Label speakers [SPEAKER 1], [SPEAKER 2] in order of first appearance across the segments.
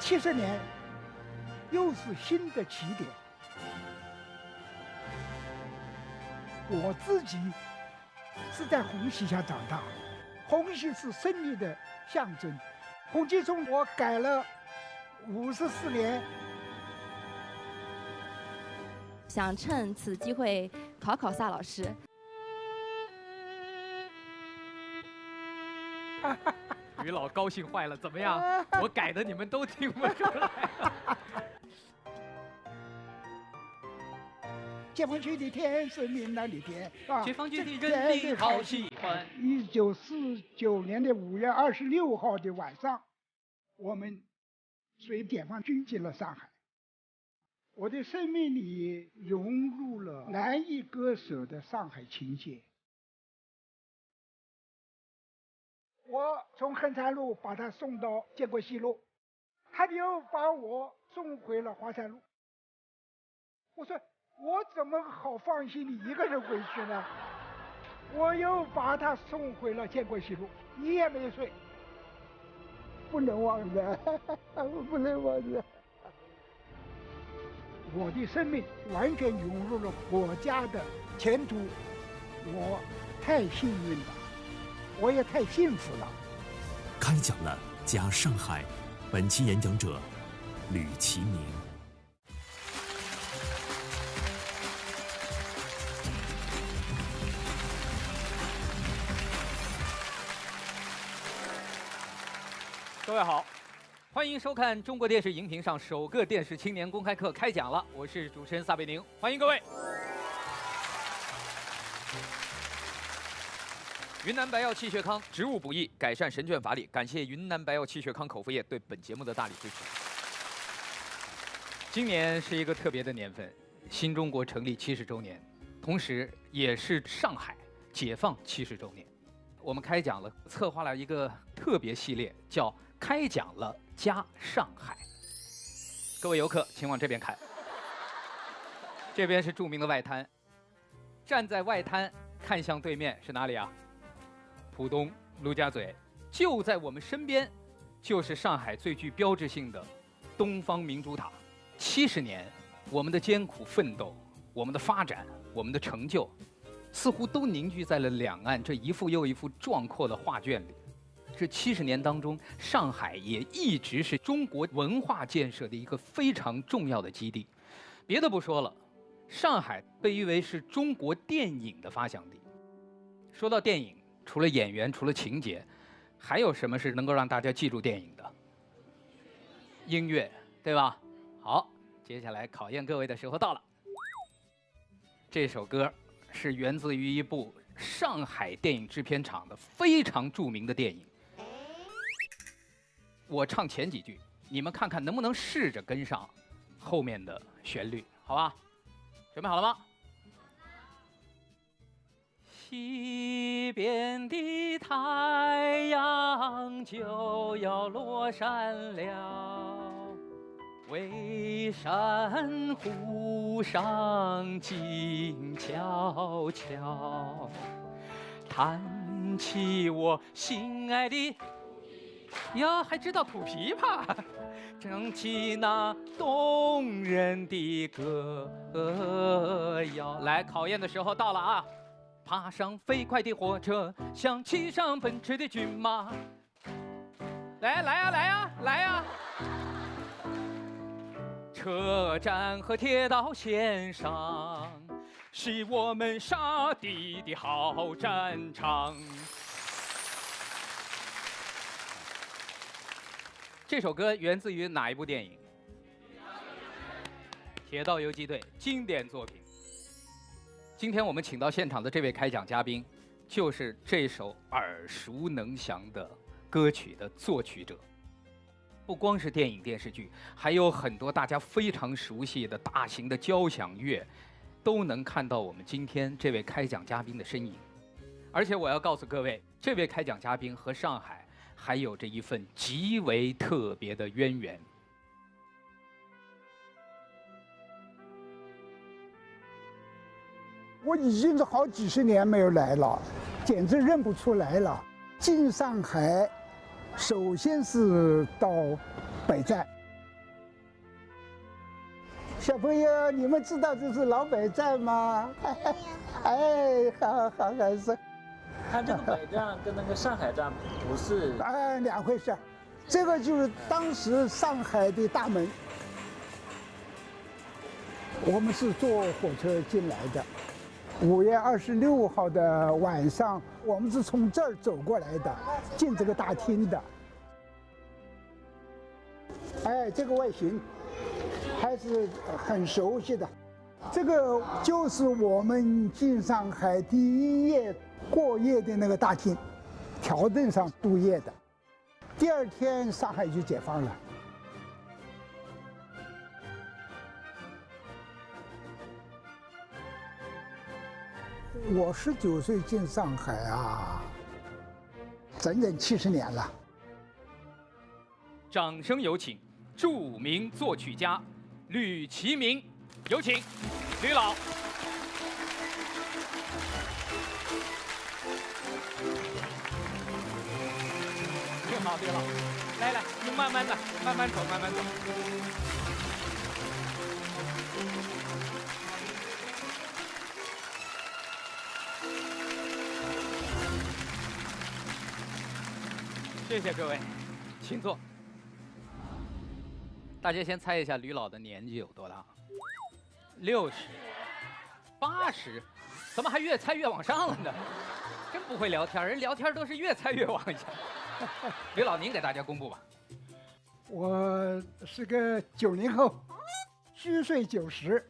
[SPEAKER 1] 70年又是新的起点。我自己是在红旗下长大，红旗是胜利的象征。红旗中我改了54年。
[SPEAKER 2] 想趁此机会考萨老师。
[SPEAKER 3] 于老高兴坏了，怎么样？我改的你们都听不出来。
[SPEAKER 1] 解放区的天是明朗的天，啊！
[SPEAKER 3] 解放区的人民好喜欢。
[SPEAKER 1] 1949年的5月26号的晚上，我们随解放军进了上海。我的生命里融入了难以割舍的上海情节。我从衡山路把他送到建国西路，他又把我送回了华山路。我说我怎么好放心你一个人回去呢？我又把他送回了建国西路，一夜没睡。不能忘的，我不能忘的。我的生命完全融入了国家的前途，我太幸运了，我也太幸福了。
[SPEAKER 4] 开讲了加上海，本期演讲者吕其明。
[SPEAKER 3] 各位好，欢迎收看中国电视荧屏上首个电视青年公开课开讲了，我是主持人撒贝宁，欢迎各位。云南白药气血康植物补益，改善神倦乏力，感谢云南白药气血康口服液对本节目的大力支持。今年是一个特别的年份，新中国成立70周年，同时也是上海解放70周年。我们开讲了，策划了一个特别系列，叫开讲了加上海。各位游客请往这边看，这边是著名的外滩，站在外滩看向对面是哪里啊？浦东陆家嘴，就在我们身边就是上海最具标志性的东方明珠塔。70年，我们的艰苦奋斗，我们的发展，我们的成就，似乎都凝聚在了两岸这一幅又一幅壮阔的画卷里。这70年当中，上海也一直是中国文化建设的一个非常重要的基地。别的不说了，上海被誉为是中国电影的发祥地。说到电影，除了演员，除了情节，还有什么是能够让大家记住电影的？音乐，对吧？好，接下来考验各位的时候到了。这首歌是源自于一部上海电影制片厂的非常著名的电影。我唱前几句，你们看看能不能试着跟上后面的旋律，好吧？准备好了吗？西边的太阳就要落山了，巍山湖上静悄悄，弹起我心爱的呀，还知道土琵琶，唱起那动人的歌谣。来，考验的时候到了啊！爬上飞快的火车，想骑上奔驰的骏马。来呀，来呀，来呀！车站和铁道线上，是我们杀敌的好战场。这首歌源自于哪一部电影？《铁道游击队》，经典作品。今天我们请到现场的这位开讲嘉宾，就是这首耳熟能详的歌曲的作曲者。不光是电影电视剧，还有很多大家非常熟悉的大型的交响乐，都能看到我们今天这位开讲嘉宾的身影。而且我要告诉各位，这位开讲嘉宾和上海还有着一份极为特别的渊源。
[SPEAKER 1] 我已经是好几十年没有来了，简直认不出来了。进上海，首先是到北站，
[SPEAKER 5] 小朋友，你们知道这是老北站吗？哎，好好是。
[SPEAKER 6] 它这个北站跟那个上海站不是
[SPEAKER 5] 两回事。这个就是当时上海的大门，我们是坐火车进来的。5月26号的晚上，我们是从这儿走过来的，进这个大厅的。哎，这个外形还是很熟悉的。这个就是我们进上海第一夜过夜的那个大厅，条凳上度夜的。第2天上海就解放了。我19岁进上海啊，整整70年了。
[SPEAKER 3] 掌声有请著名作曲家吕其明，有请吕老。挺好，吕老，来，你慢慢的，慢慢走，慢慢走。谢谢各位，请坐。大家先猜一下吕老的年纪有多大？60、80，怎么还越猜越往上了呢？真不会聊天，人聊天都是越猜越往下。吕老，您给大家公布吧。
[SPEAKER 1] 我是个90后，虚岁90。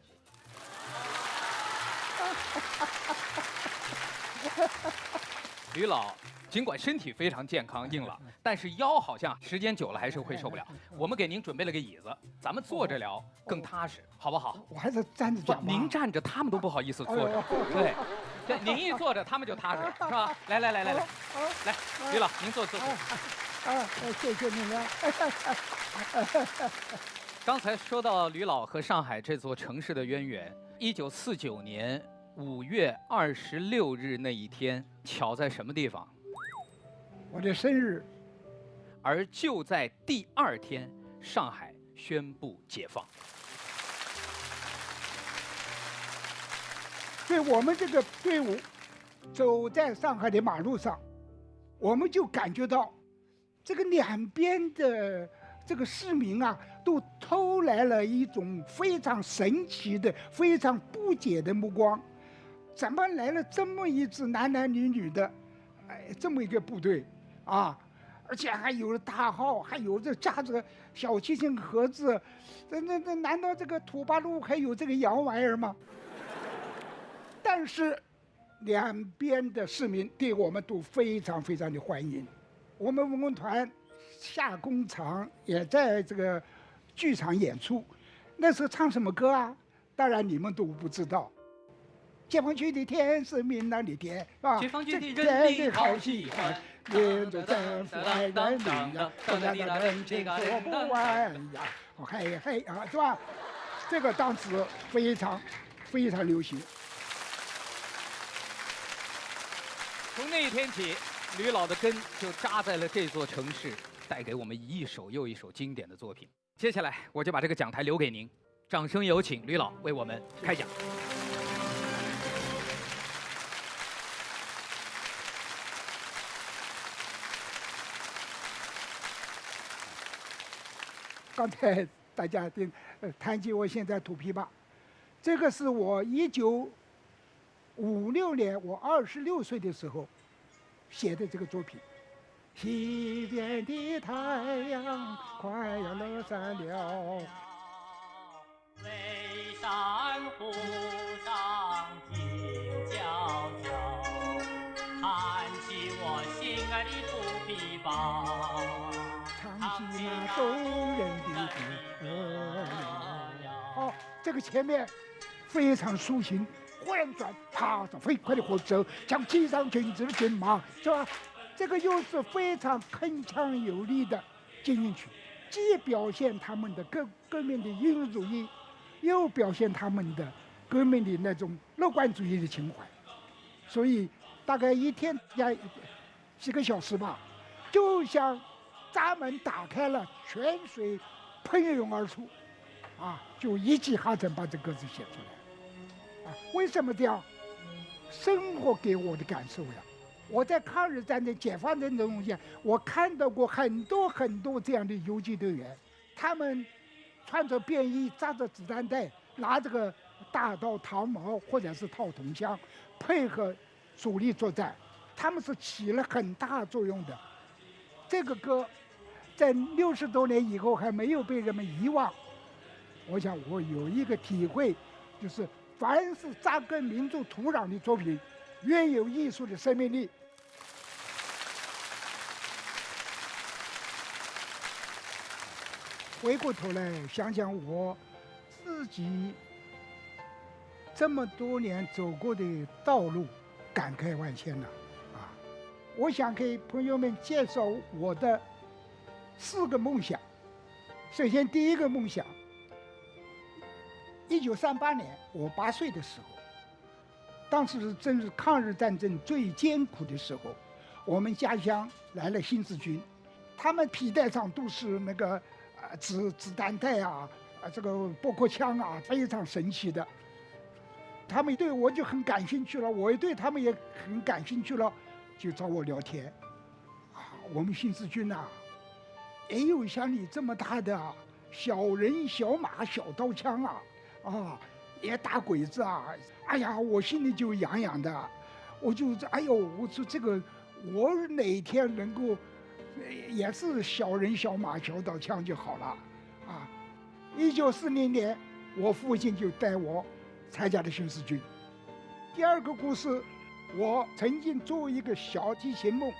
[SPEAKER 3] 吕老尽管身体非常健康硬朗，但是腰好像时间久了还是会受不了。我们给您准备了个椅子，咱们坐着聊更踏实，好不好？
[SPEAKER 1] 我还是站着讲吧。
[SPEAKER 3] 您站着，他们都不好意思坐着。对，您一坐着，他们就踏实，是吧？来，吕老，您坐。
[SPEAKER 1] 谢谢你们。
[SPEAKER 3] 刚才说到吕老和上海这座城市的渊源，1949年5月26日那一天，巧在什么地方？
[SPEAKER 1] 我的生日。
[SPEAKER 3] 而就在第2天，上海宣布解放。
[SPEAKER 1] 所以我们这个队伍走在上海的马路上，我们就感觉到这个两边的这个市民啊，都投来了一种非常神奇的、非常不解的目光。怎么来了这么一支男男女女的，这么一个部队啊？而且还有了大号，还有这夹着小提琴盒子，那难道这个土八路还有这个洋玩意儿吗？但是两边的市民对我们都非常非常的欢迎。我们文工团下工厂也在这个剧场演出，那时候唱什么歌啊？当然你们都不知道。解放区的天是明朗的天，是吧？
[SPEAKER 3] 解放区的人民好喜欢，
[SPEAKER 1] 沿着政府爱人民呀，大家的人情说不完呀，嘿嘿啊，是吧？这个当时非常非常流行。
[SPEAKER 3] 从那一天起，吕老的根就扎在了这座城市，带给我们一首又一首经典的作品。接下来，我就把这个讲台留给您，掌声有请吕老为我们开讲。
[SPEAKER 1] 刚才大家谈及我现在土琵琶，这个是我1956年我26岁的时候写的这个作品。西边的太阳快要落山了，
[SPEAKER 7] 巍山湖上静悄悄，弹起我心爱的土琵琶。
[SPEAKER 1] 唱起那动人的歌谣。好，这个前面非常抒情，忽然转，踏上飞快的火车，将骑上群子的骏马，是吧？这个又是非常铿锵有力的进行曲，既表现他们的革命的英雄主义，又表现他们的革命的那种乐观主义的情怀。所以大概一天几个小时吧，就像闸门打开了，泉水喷涌而出，就一气呵成把这歌词写出来。为什么这样？生活给我的感受呀。我在抗日战争、解放战争中间，我看到过很多这样的游击队员，他们穿着便衣，扎着子弹带，拿这个大刀、长矛或者是套筒枪，配合主力作战，他们是起了很大作用的。这个歌在60多年以后还没有被人们遗忘。我想我有一个体会，就是凡是扎根民族土壤的作品，越有艺术的生命力。回过头来想想我自己这么多年走过的道路，感慨万千了啊！我想给朋友们介绍我的4个梦想。首先，第一个梦想，1938年我8岁的时候，当时正是抗日战争最艰苦的时候，我们家乡来了新四军，他们皮带上都是那个子弹带这个波克枪非常神奇的。他们对我就很感兴趣了，我也对他们也很感兴趣了，就找我聊天。我们新四军也有像你这么大的小人小马小刀枪也打鬼子哎呀，我心里就痒痒的，我就我说这个我哪天能够也是小人小马小刀枪就好了1940年，我父亲就带我参加了新四军。第二个故事，我曾经做一个小提琴梦。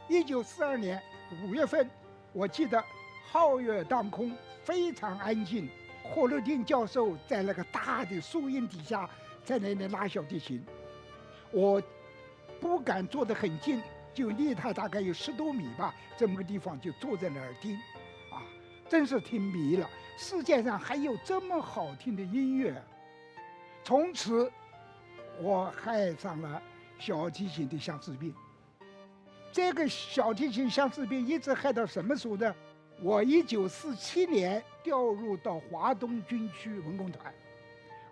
[SPEAKER 1] 1942年5月份，我记得皓月当空，非常安静。霍勒丁教授在那个大的树荫底下，在那里拉小提琴。我不敢坐得很近，就离他大概有10多米吧，这么个地方就坐在那儿听，真是听迷了。世界上还有这么好听的音乐。从此，我爱上了小提琴的相思病。这个小提琴相思病一直害到什么时候呢？我1947年调入到华东军区文工团，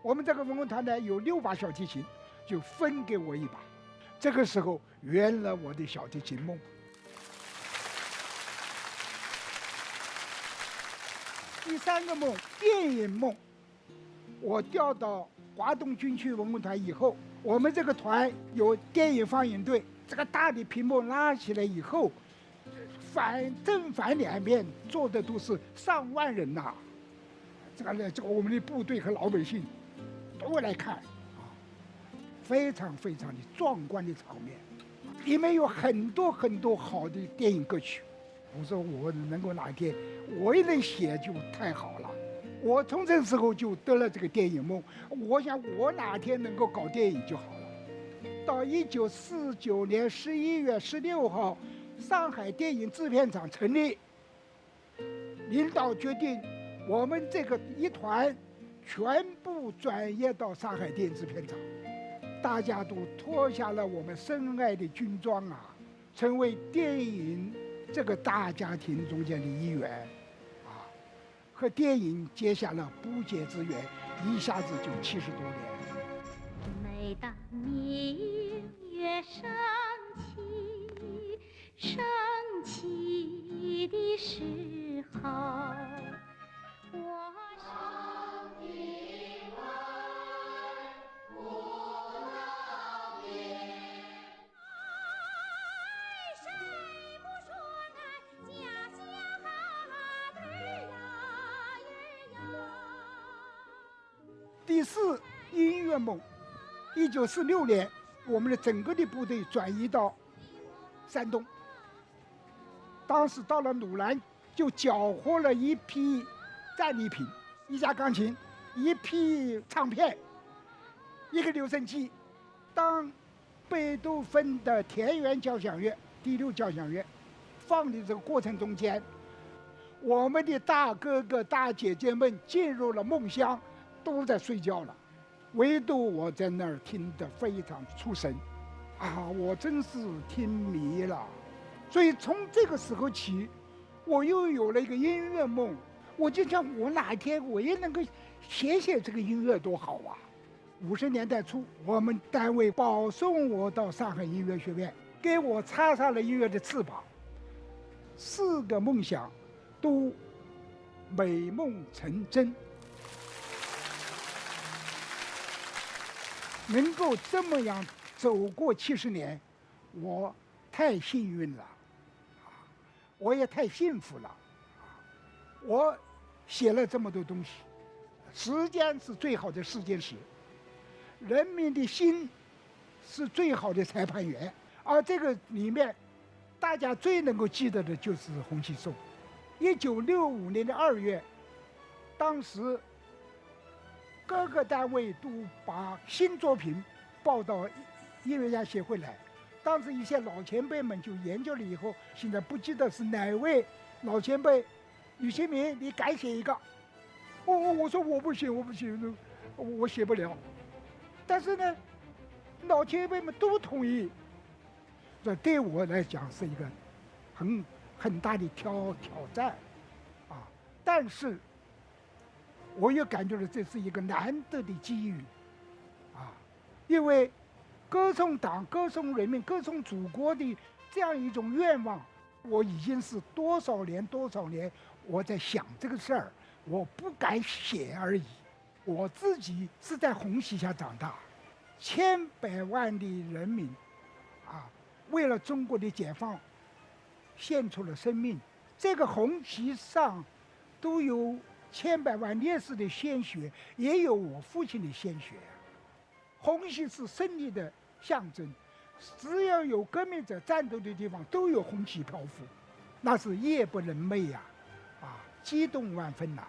[SPEAKER 1] 我们这个文工团呢有6把小提琴，就分给我1把。这个时候圆了我的小提琴梦。第3个梦，电影梦。我调到华东军区文工团以后，我们这个团有电影放映队，这个大的屏幕拉起来以后，正反两面坐的都是上万人这个我们的部队和老百姓都来看非常非常的壮观的场面，里面有很多好的电影歌曲。我说我能够哪天我也能写就太好了。我从这时候就得了这个电影梦，我想我哪天能够搞电影就好了。到1949年11月16号，上海电影制片厂成立，领导决定我们这个一团全部转业到上海电影制片厂，大家都脱下了我们深爱的军装成为电影这个大家庭中间的一员和电影结下了不解之缘，一下子就70多年。
[SPEAKER 8] 每当明月升起的时候，我上一问不能眠。谁不说俺家乡儿呀？
[SPEAKER 1] 第4，音乐梦。1946年，我们的整个的部队转移到山东。当时到了鲁南，就缴获了一批战利品，1架钢琴，一批唱片，一个留声机。当贝多芬的田园交响乐第6交响乐放的这个过程中间，我们的大哥哥大姐姐们进入了梦乡，都在睡觉了，唯独我在那儿听得非常出神我真是听迷了。所以从这个时候起，我又有了一个音乐梦。我就想我哪一天我也能够写这个音乐多好啊！50年代初，我们单位保送我到上海音乐学院，给我插上了音乐的翅膀。4个梦想都美梦成真，能够这么样走过70年，我太幸运了，我也太幸福了。我写了这么多东西，时间是最好的试金石，人民的心是最好的裁判员，而这个里面，大家最能够记得的就是《红旗颂》。1965年的2月，当时各个单位都把新作品报到音乐家协会来，当时一些老前辈们就研究了以后，现在不记得是哪位老前辈，吕新民，你改写一个。我说我不行，我写不了。但是呢，老前辈们都同意，这对我来讲是一个很大的挑战，啊！但是我也感觉到这是一个难得的机遇，啊！因为歌颂党、歌颂人民、歌颂祖国的这样一种愿望，我已经是多少年我在想这个事儿，我不敢写而已。我自己是在红旗下长大，千百万的人民，啊，为了中国的解放，献出了生命。这个红旗上都有千百万烈士的鲜血，也有我父亲的鲜血。红旗是胜利的象征，只要有革命者战斗的地方，都有红旗漂浮，那是夜不能寐呀，激动万分呐。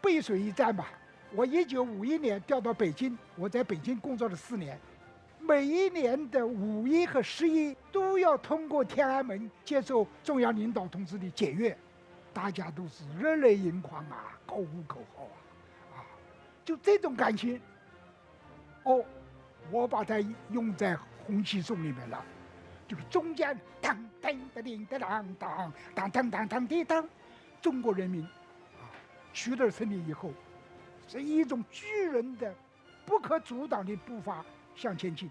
[SPEAKER 1] 背水一战吧。我1951年调到北京，我在北京工作了4年，每一年的5一和11都要通过天安门接受中央领导同志的检阅，大家都是热泪盈眶啊，高呼口号就这种感情，我把它用在《红旗颂》里面了，就是中间当当当叮当当当当当当当滴当，中国人民取得胜利以后，是一种巨人的、不可阻挡的步伐向前进，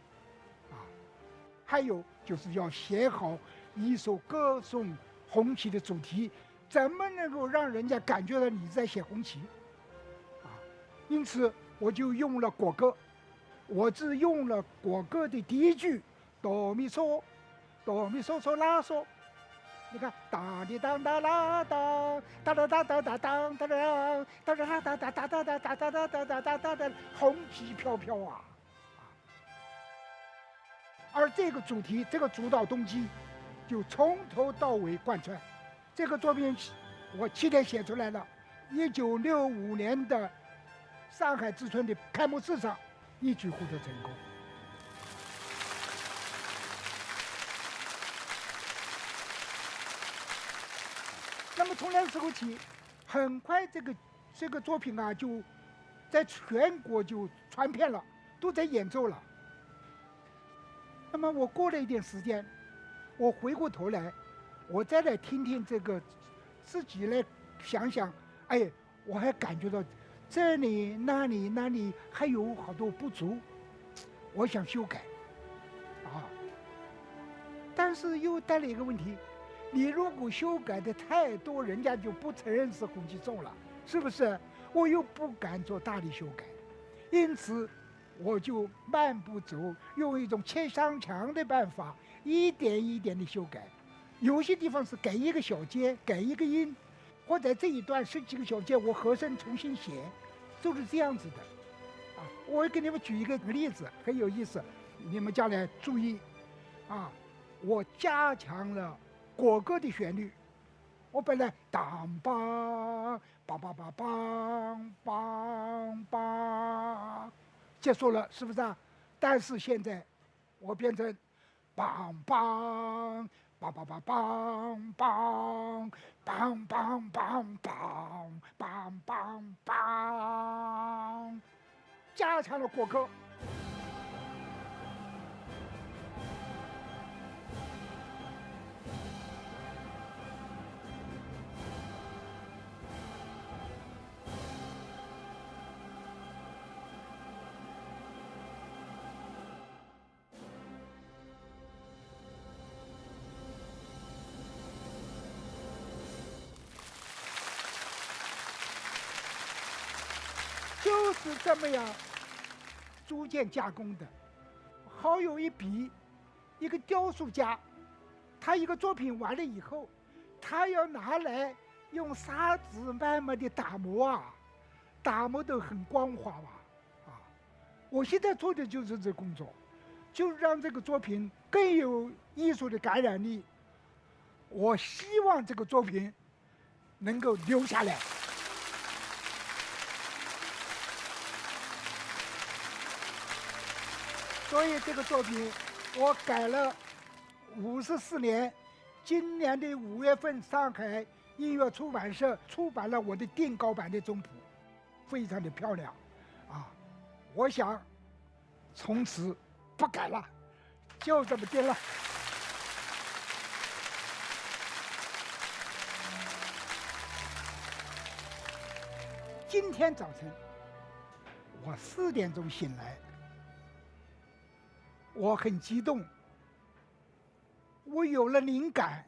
[SPEAKER 1] 还有就是要写好一首歌颂红旗的主题，怎么能够让人家感觉到你在写红旗？因此我就用了国歌，我只用了国歌的第一句哆咪嗦，哆咪嗦嗦拉嗦。你看，哒滴当哒啦当，哒哒哒哒哒当哒当，哒哒哒哒哒哒哒哒哒哒哒哒哒哒，红旗飘飘啊！而这个主题，这个主导动机，就从头到尾贯穿。这个作品我7天写出来了，1965年的上海之春的开幕式上，一举获得成功。那么从那时候起，很快这个作品就在全国就传遍了，都在演奏了。那么我过了一点时间，我回过头来，我再来听听这个，自己来想想，我还感觉到这里那里还有好多不足，我想修改，但是又带了一个问题。你如果修改的太多，人家就不承认是红旗颂了，是不是？我又不敢做大力修改，因此我就慢步走，用一种切上墙的办法，一点一点的修改。有些地方是改一个小节，改一个音，或者这一段10几个小节我和声重新写，就是这样子的。我给你们举一个例子，很有意思，你们将来注意我加强了国歌的旋律，我本来当梆梆梆梆梆梆梆，结束了，是不是啊？但是现在我变成梆梆梆梆梆梆梆梆梆梆梆梆梆梆，加强了国歌。就是这么样逐渐加工的。好有一笔，一个雕塑家，他一个作品完了以后，他要拿来用砂纸慢慢的打磨啊，打磨得很光滑吧，啊，我现在做的就是这工作，就让这个作品更有艺术的感染力。我希望这个作品能够留下来。所以这个作品我改了54年，今年的5月份，上海音乐出版社出版了我的定稿版的总谱，非常的漂亮，啊，我想从此不改了，就这么定了。今天早晨我4点钟醒来。我很激动，我有了灵感，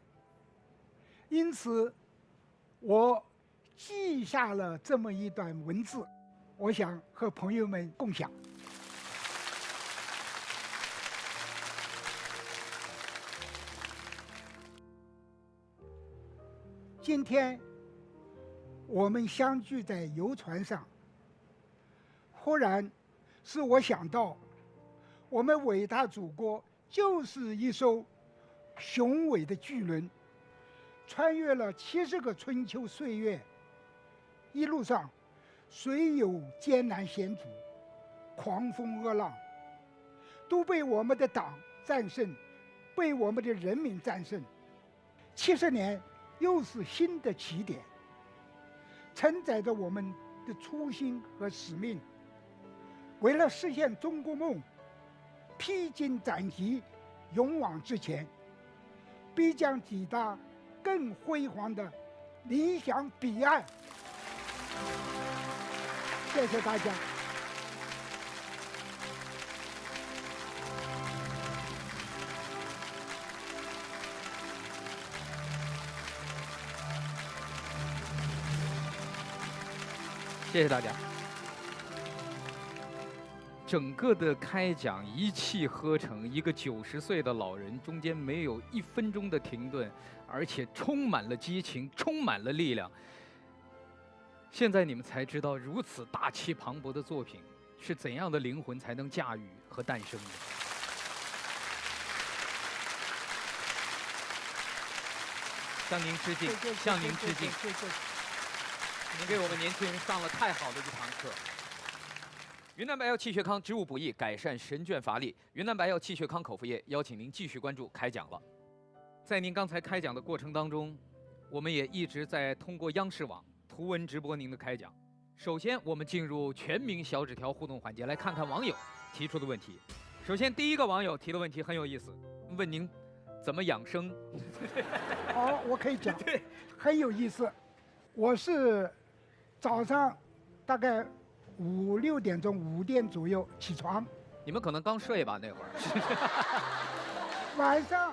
[SPEAKER 1] 因此我记下了这么一段文字，我想和朋友们共享。今天我们相聚在游船上，忽然使我想到，我们伟大祖国就是一艘雄伟的巨轮，穿越了70个春秋岁月，一路上虽有艰难险阻、狂风恶浪，都被我们的党战胜，被我们的人民战胜。70年又是新的起点，承载着我们的初心和使命，为了实现中国梦，披荆斩棘，勇往直前，必将抵达更辉煌的理想彼岸。谢谢大家。
[SPEAKER 3] 谢谢大家。整个的开讲一气呵成，一个90岁的老人，中间没有1分钟的停顿，而且充满了激情，充满了力量。现在你们才知道，如此大气磅礴的作品是怎样的灵魂才能驾驭和诞生的。向您致敬，向您致敬。您给我们年轻人上了太好的一堂课。云南白药气血康植物补益改善神倦乏力。云南白药气血康口服液邀请您继续关注开讲了。在您刚才开讲的过程当中，我们也一直在通过央视网图文直播您的开讲。首先，我们进入全民小纸条互动环节，来看看网友提出的问题。首先，第一个网友提的问题很有意思，问您怎么养生。
[SPEAKER 1] 好，我可以讲，很有意思。我是早上大概5、6点钟，5点左右起床。
[SPEAKER 3] 你们可能刚睡吧那会儿。
[SPEAKER 1] 晚上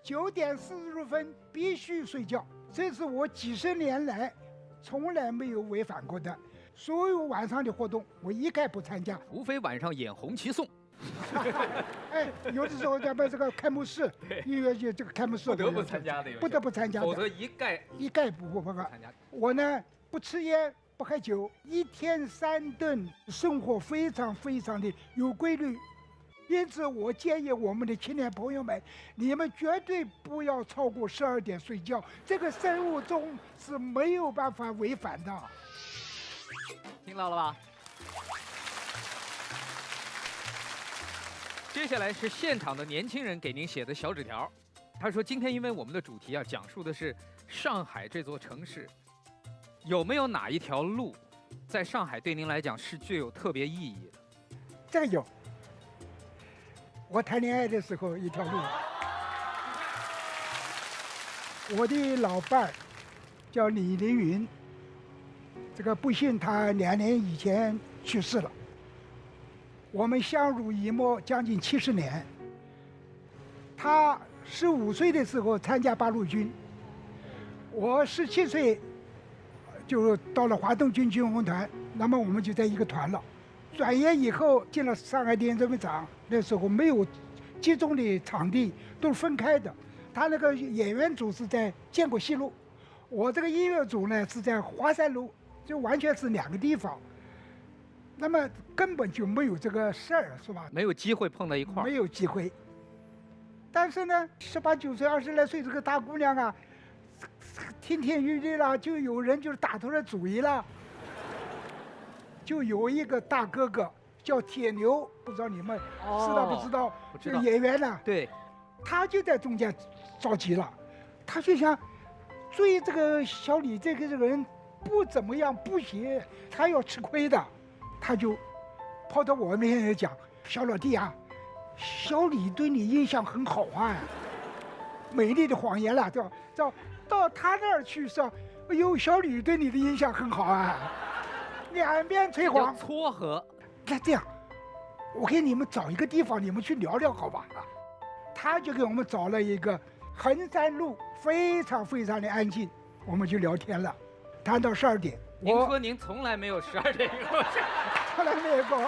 [SPEAKER 1] 9点40分必须睡觉，这是我几十年来从来没有违反过的。所有晚上的活动我一概不参加，
[SPEAKER 3] 除非晚上演红旗颂。
[SPEAKER 1] 哎，有的时候咱们这个开幕式，音乐节这个开幕式
[SPEAKER 3] 不得不参加的，
[SPEAKER 1] 不得不参加的，
[SPEAKER 3] 否则一概
[SPEAKER 1] 不
[SPEAKER 3] 参加。
[SPEAKER 1] 我呢不吃烟不喝酒，1天3顿，生活非常非常的有规律。因此，我建议我们的青年朋友们，你们绝对不要超过12点睡觉，这个生物钟是没有办法违反的。
[SPEAKER 3] 听到了吧？接下来是现场的年轻人给您写的小纸条。他说：“今天因为我们的主题啊，讲述的是上海这座城市，有没有哪一条路，在上海对您来讲是具有特别意义的？”
[SPEAKER 1] 这个有。我谈恋爱的时候一条路，我的老伴儿叫李凌云，这个不幸他2年以前去世了。我们相濡以沫将近70年。他15岁的时候参加八路军，我17岁就到了华东军军红团那么我们就在一个团了。转业以后进了上海电影制片厂，那时候没有集中的场地，都是分开的。他那个演员组是在建国西路，我这个音乐组呢是在华山路，就完全是两个地方。那么根本就没有这个事儿，是吧？
[SPEAKER 3] 没有机会碰到一块儿。
[SPEAKER 1] 没有机会。但是呢，18、9岁、20来岁这个大姑娘啊，亭亭玉立了，就有人就是打出来主意了。就有一个大哥哥叫铁牛，不知道你们知道不知道？这个演员呢？
[SPEAKER 3] 对，
[SPEAKER 1] 他就在中间着急了，他就想追这个小李这个人不怎么样，不行，他要吃亏的，他就跑到我面前讲：“小老弟啊，小李对你印象很好啊，美丽的谎言了，到他那儿去说，哎呦，小李对你的印象很好啊。”两边吹黄，
[SPEAKER 3] 撮合。
[SPEAKER 1] 那这样，我给你们找一个地方，你们去聊聊好吧？他就给我们找了一个衡山路，非常非常的安静，我们就聊天了，谈到12点。
[SPEAKER 3] 您说您从来没有12点过？
[SPEAKER 1] 从来没有过。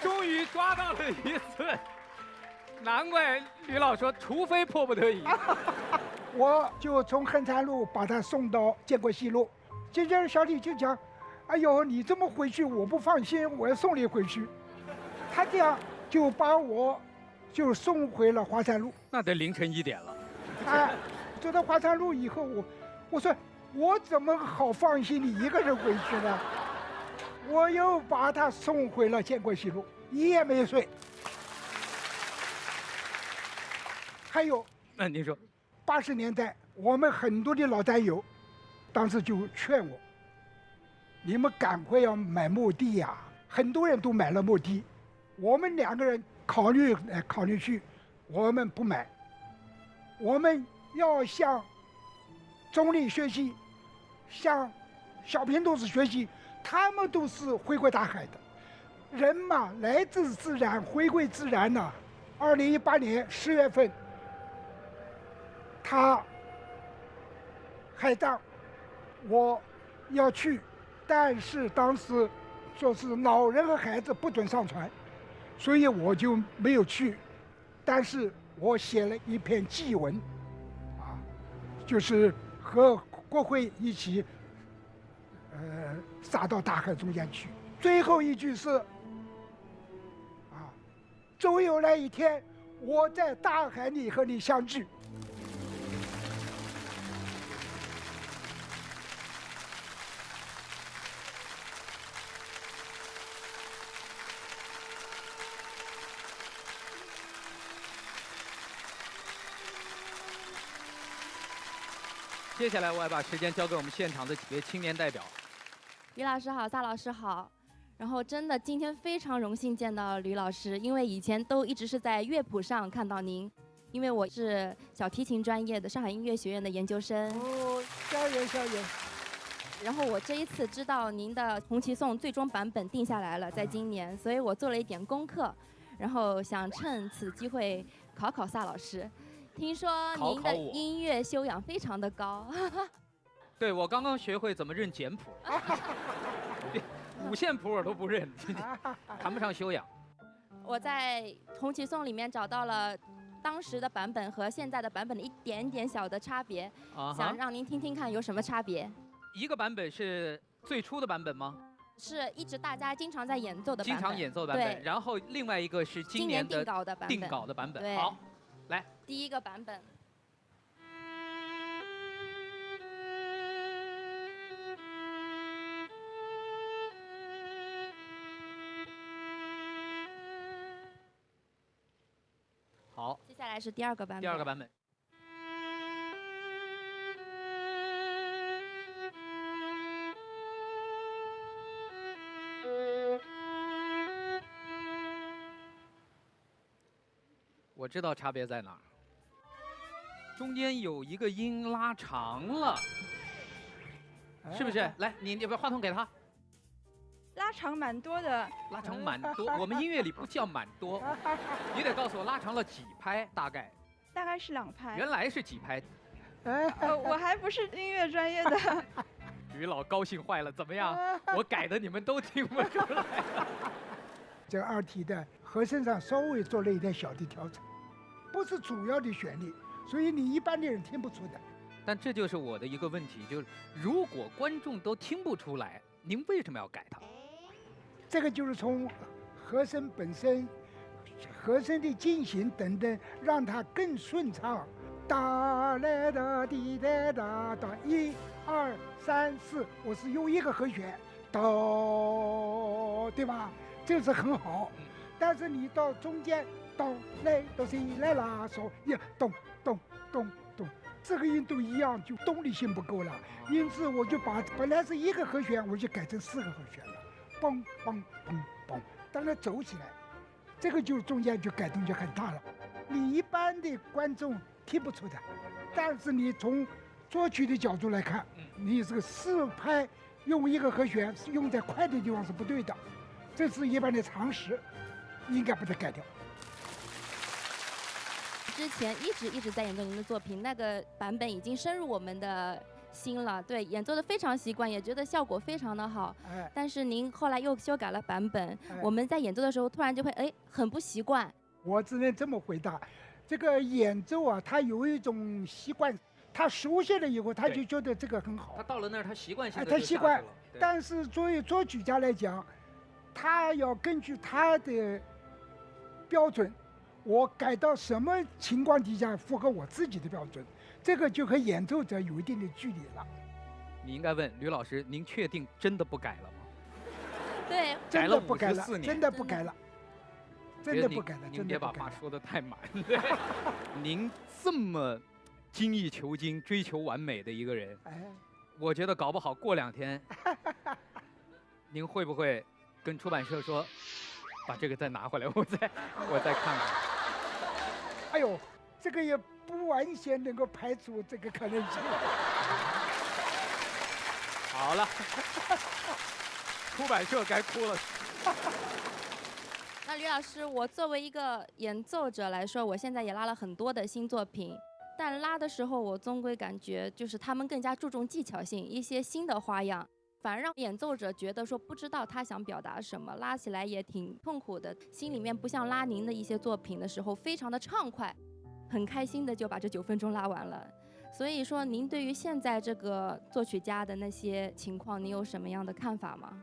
[SPEAKER 3] 终于抓到了一次，难怪吕老说，除非迫不得已。
[SPEAKER 1] 我就从衡山路把他送到建国西路。接着小李就讲：“哎呦，你这么回去我不放心，我要送你回去。”他这样就把我就送回了华山路。
[SPEAKER 3] 那得凌晨1点了。
[SPEAKER 1] 哎，走到华山路以后，我说我怎么好放心你一个人回去呢？我又把他送回了建国西路，一夜没睡。还有，
[SPEAKER 3] 那您说
[SPEAKER 1] ，80年代我们很多的老战友。当时就劝我，你们赶快要买墓地呀！很多人都买了墓地，我们2个人考虑来考虑去，我们不买，我们要向总理学习，向小平同志学习，他们都是回归大海的人嘛，来自自然，回归自然呐。2018年10月份，他海葬。我要去，但是当时说是老人和孩子不准上船，所以我就没有去。但是我写了一篇祭文，就是和国徽一起，撒到大海中间去。最后一句是，终有那一天，我在大海里和你相聚。
[SPEAKER 3] 接下来我要把时间交给我们现场的几位青年代表。
[SPEAKER 2] 吕老师好，萨老师好。然后真的今天非常荣幸见到吕老师，因为以前都一直是在乐谱上看到您，因为我是小提琴专业的上海音乐学院的研究生。
[SPEAKER 1] 哦，校园校园。
[SPEAKER 2] 然后我这一次知道您的《红旗颂》最终版本定下来了，在今年，所以我做了一点功课，然后想趁此机会考考萨老师。听说您的音乐修养非常的高。
[SPEAKER 3] 对，我刚刚学会怎么认简谱，5线谱我都不认，谈不上修养。
[SPEAKER 2] 我在《红旗颂》里面找到了当时的版本和现在的版本的一点点小的差别，想让您听听看有什么差别。
[SPEAKER 3] 一个版本是最初的版本吗？
[SPEAKER 2] 是一直大家经常在演奏的版本。
[SPEAKER 3] 经常演奏的版本，然后另外一个是今年的定稿的版本。好，来。
[SPEAKER 2] 第一个版本。
[SPEAKER 3] 好，
[SPEAKER 2] 接下来是第2个版本。
[SPEAKER 3] 第2个版本。我知道差别在哪儿，中间有一个音拉长了，是不是？来，你把话筒给他。
[SPEAKER 9] 拉长蛮多的。
[SPEAKER 3] 拉长蛮多，我们音乐里不叫蛮多，你得告诉我拉长了几拍，大概。
[SPEAKER 9] 大概是2拍。
[SPEAKER 3] 原来是几拍？
[SPEAKER 9] 我还不是音乐专业的。
[SPEAKER 3] 于老高兴坏了，怎么样？我改的你们都听不出来。
[SPEAKER 1] 这个二题的和声上稍微做了一点小的调整，不是主要的旋律，所以你一般的人听不出的。
[SPEAKER 3] 但这就是我的一个问题，就是如果观众都听不出来，您为什么要改它？
[SPEAKER 1] 这个就是从和声本身、和声的进行等等，让它更顺畅。哒来哒滴哒哒哒，1、2、3、4，我是用一个和弦，哆，对吧？这是很好。但是你到中间，哆来哆西来啦嗦，呀咚咚咚咚，这个音都一样，就动力性不够了。因此我就把本来是一个和弦，我就改成4个和弦了，嘣嘣嘣嘣，当然走起来，这个就中间就改动就很大了。你一般的观众听不出的，但是你从作曲的角度来看，你这个4拍用一个和弦是用在快的地方是不对的，这是一般的常识，应该把它改掉。
[SPEAKER 2] 之前一直在演奏您的作品，那个版本已经深入我们的心了，对，演奏的非常习惯，也觉得效果非常的好。但是您后来又修改了版本，我们在演奏的时候突然就会很不习惯。
[SPEAKER 1] 我只能这么回答，这个演奏啊，他有一种习惯，他熟悉了以后，他就觉得这个很好。
[SPEAKER 3] 他到了那儿，他习惯性的
[SPEAKER 1] 他习惯。但是作为作曲家来讲，他要根据他的标准，我改到什么情况底下符合我自己的标准，这个就和演奏者有一定的距离了。
[SPEAKER 3] 你应该问吕老师，您确定真的不改了吗？
[SPEAKER 2] 对，
[SPEAKER 1] 真的不改了，真的不改了。真的不改了，
[SPEAKER 3] 您别把话说得太满。您这么精益求精、追求完美的一个人，我觉得搞不好过2天，您会不会跟出版社说，把这个再拿回来，我再看看？
[SPEAKER 1] 哎呦，这个也不完全能够排除这个可能性。
[SPEAKER 3] 好了，出版社该哭了。
[SPEAKER 2] 那吕老师，我作为一个演奏者来说，我现在也拉了很多的新作品，但拉的时候我终归感觉就是他们更加注重技巧性，一些新的花样，反而让演奏者觉得说不知道他想表达什么，拉起来也挺痛苦的，心里面不像拉您的一些作品的时候非常的畅快，很开心的就把这9分钟拉完了。所以说，您对于现在这个作曲家的那些情况，你有什么样的看法吗？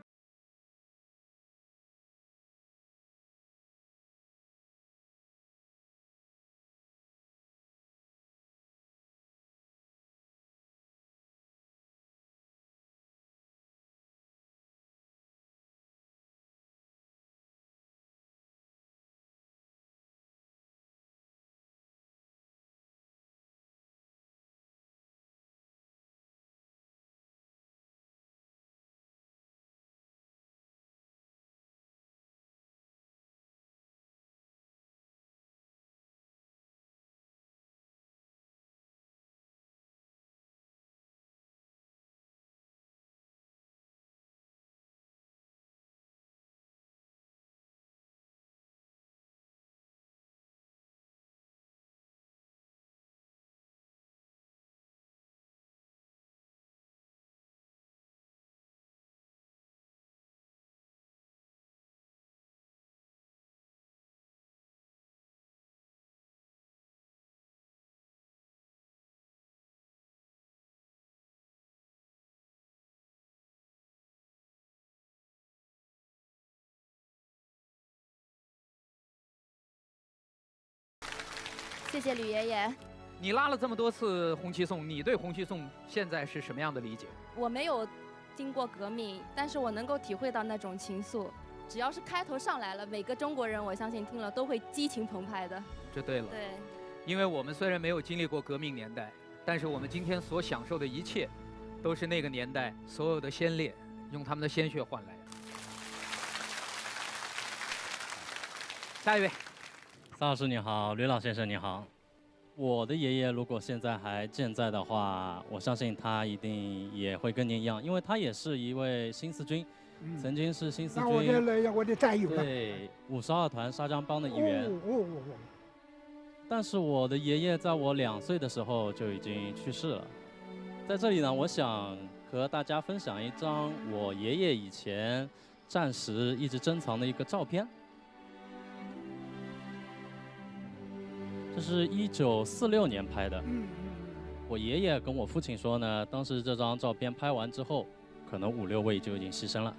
[SPEAKER 2] 谢谢吕爷爷。
[SPEAKER 3] 你拉了这么多次红旗颂，你对红旗颂现在是什么样的理解？
[SPEAKER 2] 我没有经过革命，但是我能够体会到那种情愫。只要是开头上来了，每个中国人我相信听了都会激情澎湃的。
[SPEAKER 3] 这对了。
[SPEAKER 2] 对。
[SPEAKER 3] 因为我们虽然没有经历过革命年代，但是我们今天所享受的一切，都是那个年代所有的先烈用他们的鲜血换来的。下一位。
[SPEAKER 10] 萨老师你好，吕老先生你好。我的爷爷如果现在还健在的话，我相信他一定也会跟您一样，因为他也是一位新四军，曾经是新四军
[SPEAKER 1] 我的战友，
[SPEAKER 10] 对，52团沙江帮的一员。但是我的爷爷在我2岁的时候就已经去世了。在这里呢，我想和大家分享一张我爷爷以前暂时一直珍藏的一个照片。这是1946年拍的。我爷爷跟我父亲说呢，当时这张照片拍完之后，可能5、6位就已经牺牲了。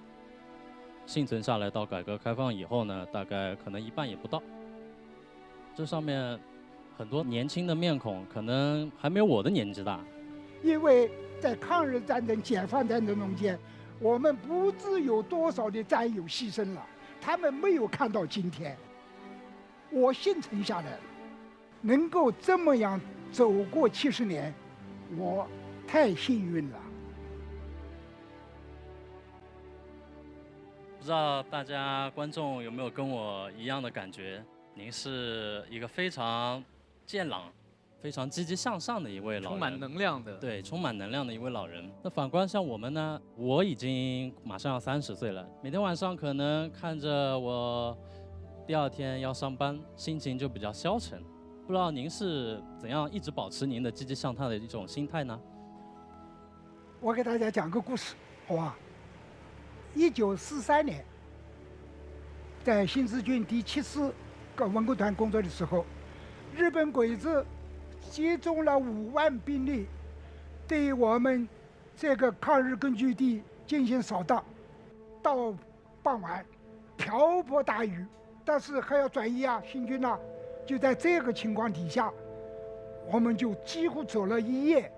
[SPEAKER 10] 幸存下来到改革开放以后呢，大概可能一半也不到。这上面很多年轻的面孔，可能还没有我的年纪大。
[SPEAKER 1] 因为在抗日战争、解放战争中间，我们不知有多少的战友牺牲了，他们没有看到今天。我幸存下来了，能够这么样走过70年，我太幸运了。
[SPEAKER 10] 不知道大家观众有没有跟我一样的感觉？您是一个非常健朗、非常积极向上的一位老人，
[SPEAKER 3] 充满能量的。
[SPEAKER 10] 对，充满能量的一位老人。那反观像我们呢，我已经马上要30岁了，每天晚上可能看着我第2天要上班，心情就比较消沉。不知道您是怎样一直保持您的积极向上的一种心态呢？
[SPEAKER 1] 我给大家讲个故事，好吧？1943年，在新四军第74个文工团工作的时候，日本鬼子集中了5万兵力，对我们这个抗日根据地进行扫荡。到傍晚，瓢泼大雨，但是还要转移啊，新军啊。就在这个情况底下，我们就几乎走了1夜。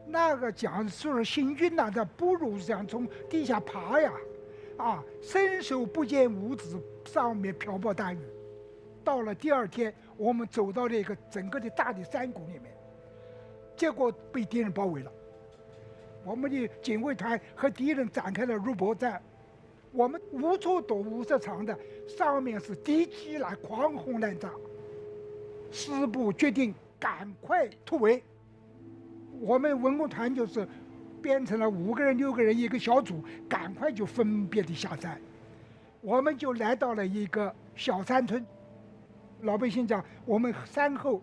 [SPEAKER 1] 那个讲述新军呐，他不如想从地下爬呀，伸手不见五指，上面瓢泼大雨。到了第2天，我们走到了一个整个的大的山谷里面，结果被敌人包围了。我们的警卫团和敌人展开了肉搏战，我们无处躲无处藏的，上面是敌机来狂轰滥炸。师部决定赶快突围。我们文工团就是编成了5个人、6个人一个小组，赶快就分别的下山。我们就来到了一个小山村，老百姓讲我们山后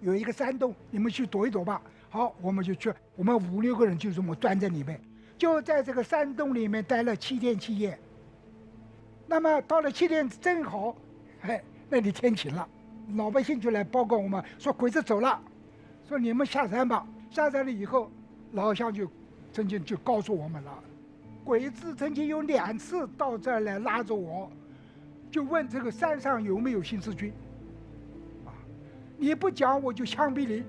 [SPEAKER 1] 有一个山洞，你们去躲一躲吧。好，我们就去，我们5、6个人就这么钻在里面，就在这个山洞里面待了7天7夜。那么到了7天正好，那里天晴了，老百姓就来报告我们说鬼子走了。说你们下山吧，下山了以后，老乡就曾经就告诉我们了，鬼子曾经有2次到这儿来拉着我，就问这个山上有没有新四军，你不讲我就枪毙你，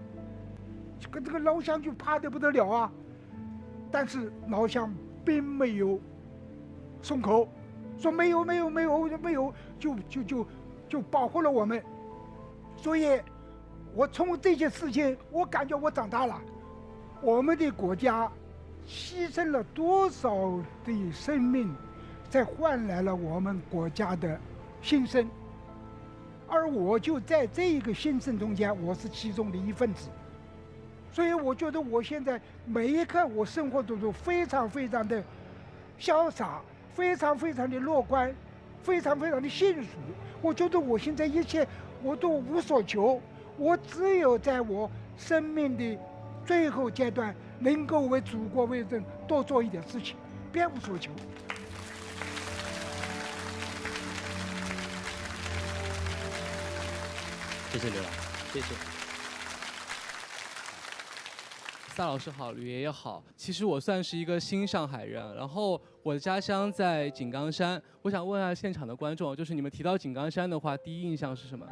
[SPEAKER 1] 这个老乡就怕得不得了啊，但是老乡并没有松口，说没有，就保护了我们，所以。我从这些事情，我感觉我长大了。我们的国家牺牲了多少的生命，才换来了我们国家的新生。而我就在这一个新生中间，我是其中的一份子。所以我觉得我现在每一刻我生活都是非常非常的潇洒，非常非常的乐观，非常非常的幸福。我觉得我现在一切我都无所求。我只有在我生命的最后阶段，能够为祖国为人多做一点事情，别无所求。
[SPEAKER 10] 谢谢刘老师，
[SPEAKER 3] 谢谢。
[SPEAKER 11] 萨老师好，吕爷爷好。其实我算是一个新上海人，然后我的家乡在井冈山。我想问下现场的观众，就是你们提到井冈山的话，第一印象是什么？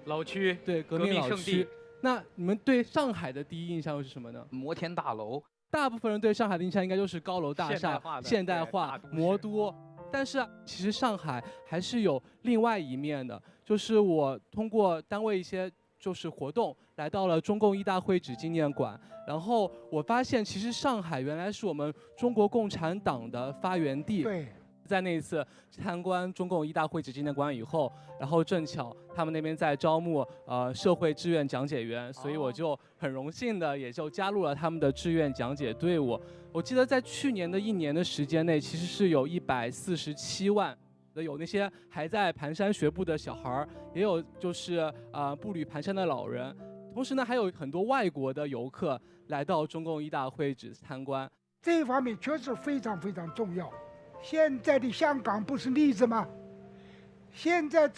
[SPEAKER 3] 老区，
[SPEAKER 11] 对，革命老区。那你们对上海的第一印象又是什么呢？
[SPEAKER 3] 摩天大楼。
[SPEAKER 11] 大部分人对上海的印象应该就是高楼大厦、现代化、魔都。但是其实上海还是有另外一面的，就是我通过单位一些就是活动，来到了中共一大会址纪念馆，然后我发现其实上海原来是我们中国共产党的发源地。
[SPEAKER 1] 对。
[SPEAKER 11] 在那一次参观中共一大会址纪念馆以后，然后正巧他们那边在招募社会志愿讲解员，所以我就很荣幸的也就加入了他们的志愿讲解队伍。我记得在去年的1年的时间内，其实是有147万的，有那些还在蹒跚学步的小孩，也有就是步履蹒跚的老人，同时呢还有很多外国的游客来到中共一大会址参观。
[SPEAKER 1] 这一方面确实非常非常重要。现在的香港不是例子吗？现在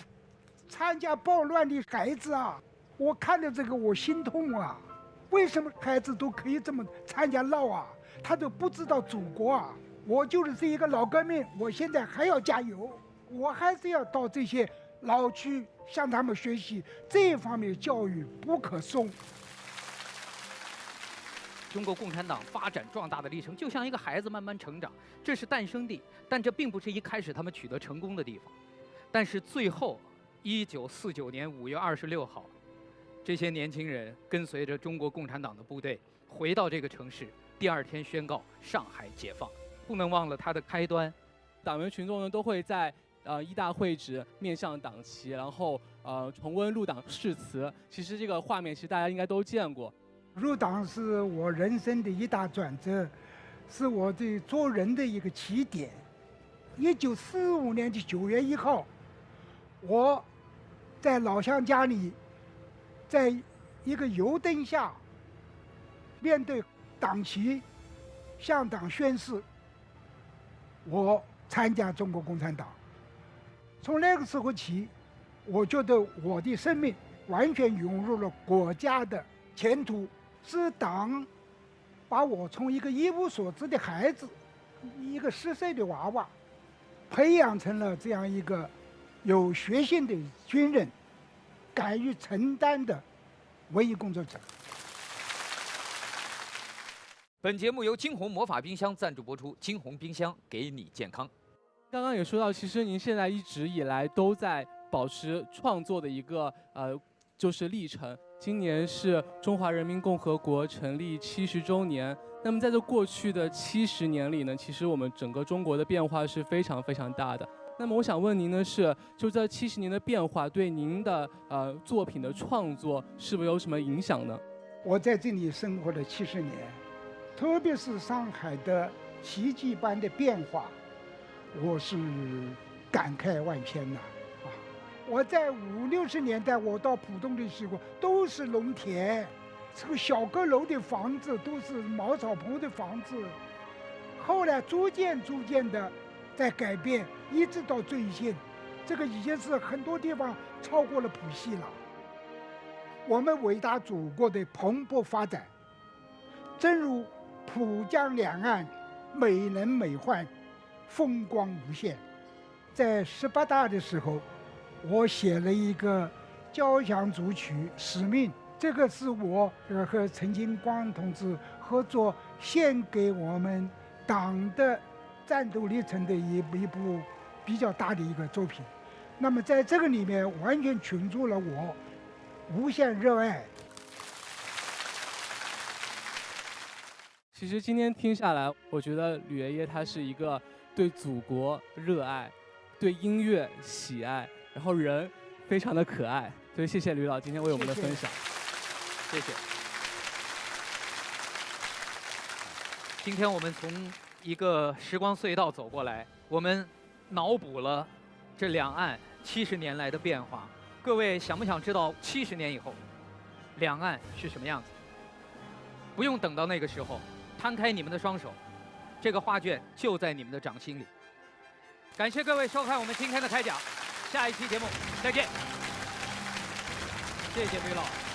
[SPEAKER 1] 参加暴乱的孩子啊，我看到这个我心痛啊！为什么孩子都可以这么参加闹啊？他都不知道祖国啊！我就是这一个老革命，我现在还要加油，我还是要到这些老区向他们学习，这方面教育不可松。
[SPEAKER 3] 中国共产党发展壮大的历程，就像一个孩子慢慢成长，这是诞生地，但这并不是一开始他们取得成功的地方。但是最后，1949年5月26号，这些年轻人跟随着中国共产党的部队回到这个城市，第二天宣告上海解放。不能忘了它的开端。
[SPEAKER 11] 党员群众呢都会在一大会址面向党旗，然后重温入党誓词。其实这个画面其实大家应该都见过。
[SPEAKER 1] 入党是我人生的一大转折，是我的做人的一个起点。1945年的9月1号，我在老乡家里，在一个油灯下，面对党旗向党宣誓，我参加中国共产党。从那个时候起，我觉得我的生命完全涌入了国家的前途。是党把我从一个一无所知的孩子，一个10岁的娃娃，培养成了这样一个有决心的军人，敢于承担的文艺工作者。
[SPEAKER 3] 本节目由金鸿魔法冰箱赞助播出，金鸿冰箱给你健康。
[SPEAKER 11] 刚刚也说到，其实您现在一直以来都在保持创作的一个就是历程。今年是中华人民共和国成立70周年。那么在这过去的70年里呢，其实我们整个中国的变化是非常非常大的。那么我想问您的是，就这70年的变化对您的作品的创作是不是有什么影响呢？
[SPEAKER 1] 我在这里生活了70年，特别是上海的奇迹般的变化，我是感慨万千呐。我在50、60年代，我到浦东的时候，都是农田，这个小阁楼的房子都是茅草棚的房子。后来逐渐的在改变，一直到最近，这个已经是很多地方超过了浦西了。我们伟大祖国的蓬勃发展，正如浦江两岸美轮美奂，风光无限。在18大的时候，我写了一个交响组曲《使命》，这个是我和陈金光同志合作献给我们党的战斗历程的一部比较大的一个作品。那么在这个里面完全倾注了我无限热爱。
[SPEAKER 11] 其实今天听下来，我觉得吕爷爷他是一个对祖国热爱，对音乐喜爱，然后人非常的可爱。所以谢谢吕老今天为我们的分享。
[SPEAKER 3] 谢谢。今天我们从一个时光隧道走过来，我们脑补了这两岸70年来的变化。各位想不想知道70年以后两岸是什么样子？不用等到那个时候，摊开你们的双手，这个画卷就在你们的掌心里。感谢各位收看我们今天的开讲，下一期节目再见。谢谢吕老。